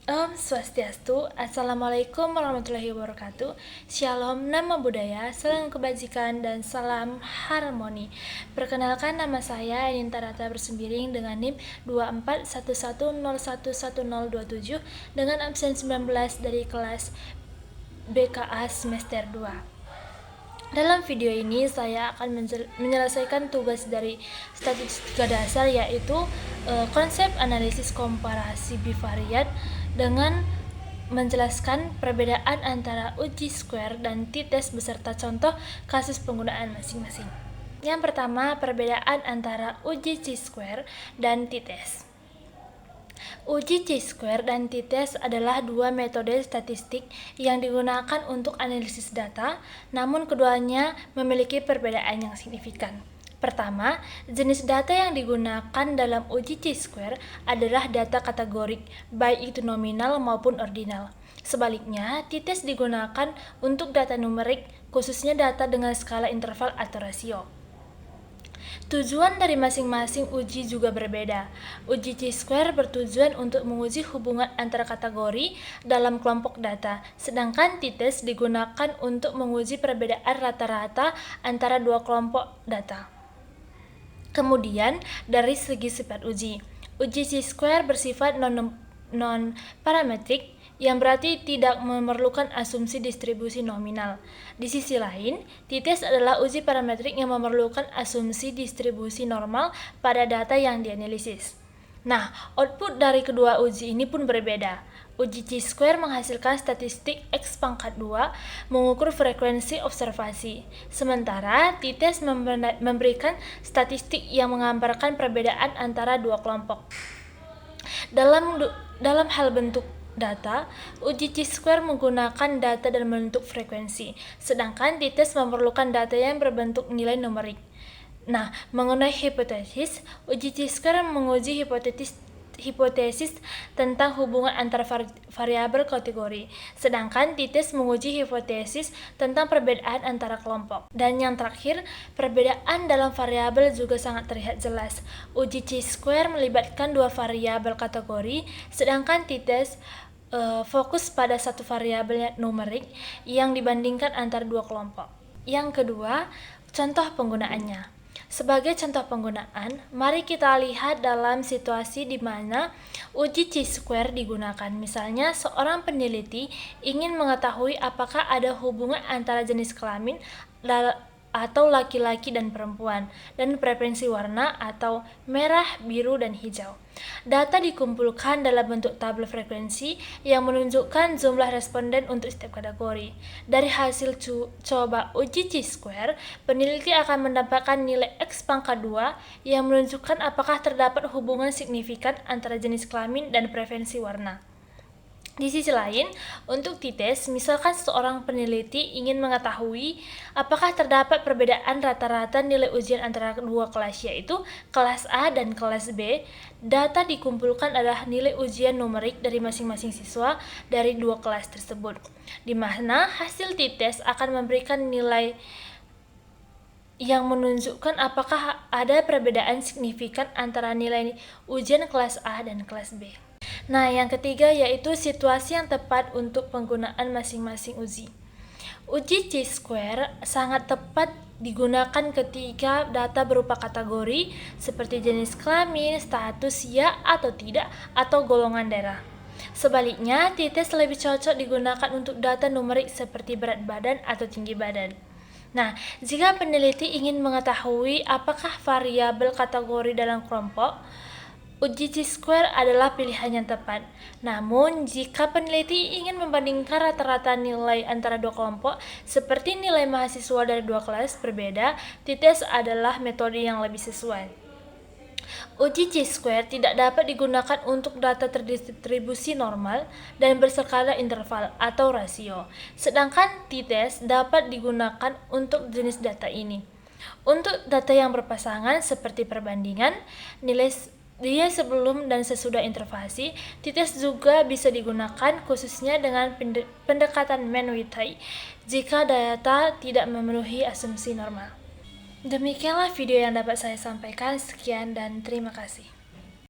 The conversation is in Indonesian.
Om Swastiastu, Assalamualaikum warahmatullahi wabarakatuh. Shalom, nama budaya, salam kebajikan, dan salam harmoni. Perkenalkan, nama saya Ninta Rata Bersembiring dengan NIM 2411011027 dengan absen 19 dari kelas BKA semester 2. Dalam video ini saya akan menyelesaikan tugas dari statistika dasar, yaitu konsep analisis komparasi bivariat dengan menjelaskan perbedaan antara uji square dan t-test beserta contoh kasus penggunaan masing-masing. Yang pertama, perbedaan antara uji chi-square dan t-test. Uji chi-square dan t-test adalah dua metode statistik yang digunakan untuk analisis data, namun keduanya memiliki perbedaan yang signifikan. Pertama, jenis data yang digunakan dalam uji chi-square adalah data kategorik, baik itu nominal maupun ordinal. Sebaliknya, t-test digunakan untuk data numerik, khususnya data dengan skala interval atau rasio. Tujuan dari masing-masing uji juga berbeda. Uji chi-square bertujuan untuk menguji hubungan antara kategori dalam kelompok data, sedangkan t-test digunakan untuk menguji perbedaan rata-rata antara dua kelompok data. Kemudian, dari segi sifat uji chi-square bersifat non-parametrik, yang berarti tidak memerlukan asumsi distribusi nominal. Di sisi lain, t-test adalah uji parametrik yang memerlukan asumsi distribusi normal pada data yang dianalisis. Nah, output dari kedua uji ini pun berbeda. Uji chi-square menghasilkan statistik X pangkat 2 mengukur frekuensi observasi, sementara t-test memberikan statistik yang menggambarkan perbedaan antara dua kelompok. Dalam hal bentuk data, uji chi-square menggunakan data dan bentuk frekuensi, sedangkan t-test memerlukan data yang berbentuk nilai numerik. Nah, mengenai hipotesis, uji chi-square menguji hipotesis tentang hubungan antara variabel kategori, sedangkan t-test menguji hipotesis tentang perbedaan antara kelompok. Dan yang terakhir, perbedaan dalam variabel juga sangat terlihat jelas. Uji chi-square melibatkan dua variabel kategori, sedangkan t-test fokus pada satu variabel numerik yang dibandingkan antara dua kelompok. Yang kedua, contoh penggunaannya. Sebagai contoh penggunaan, mari kita lihat dalam situasi di mana uji chi-square digunakan. Misalnya, seorang peneliti ingin mengetahui apakah ada hubungan antara jenis kelamin atau laki-laki dan perempuan, dan preferensi warna atau merah, biru, dan hijau. Data dikumpulkan dalam bentuk tabel frekuensi yang menunjukkan jumlah responden untuk setiap kategori. Dari hasil coba uji chi-square, peneliti akan mendapatkan nilai X pangkat 2 yang menunjukkan apakah terdapat hubungan signifikan antara jenis kelamin dan preferensi warna. Di sisi lain, untuk t-test, misalkan seorang peneliti ingin mengetahui apakah terdapat perbedaan rata-rata nilai ujian antara dua kelas, yaitu kelas A dan kelas B. Data dikumpulkan adalah nilai ujian numerik dari masing-masing siswa dari dua kelas tersebut, di mana hasil t-test akan memberikan nilai yang menunjukkan apakah ada perbedaan signifikan antara nilai ujian kelas A dan kelas B. Nah, yang ketiga yaitu situasi yang tepat untuk penggunaan masing-masing uji. Uji chi-square sangat tepat digunakan ketika data berupa kategori seperti jenis kelamin, status ya atau tidak, atau golongan darah. Sebaliknya, t-test lebih cocok digunakan untuk data numerik seperti berat badan atau tinggi badan. Nah, jika peneliti ingin mengetahui apakah variabel kategori dalam kelompok, uji chi-square adalah pilihan yang tepat. Namun, jika peneliti ingin membandingkan rata-rata nilai antara dua kelompok, seperti nilai mahasiswa dari dua kelas berbeda, t-test adalah metode yang lebih sesuai. Uji chi-square tidak dapat digunakan untuk data terdistribusi normal dan berskala interval atau rasio, sedangkan t-test dapat digunakan untuk jenis data ini. Untuk data yang berpasangan seperti perbandingan nilai sebelum dan sesudah intervensi, t-test juga bisa digunakan khususnya dengan pendekatan Mann-Whitty jika data tidak memenuhi asumsi normal. Demikianlah video yang dapat saya sampaikan. Sekian dan terima kasih.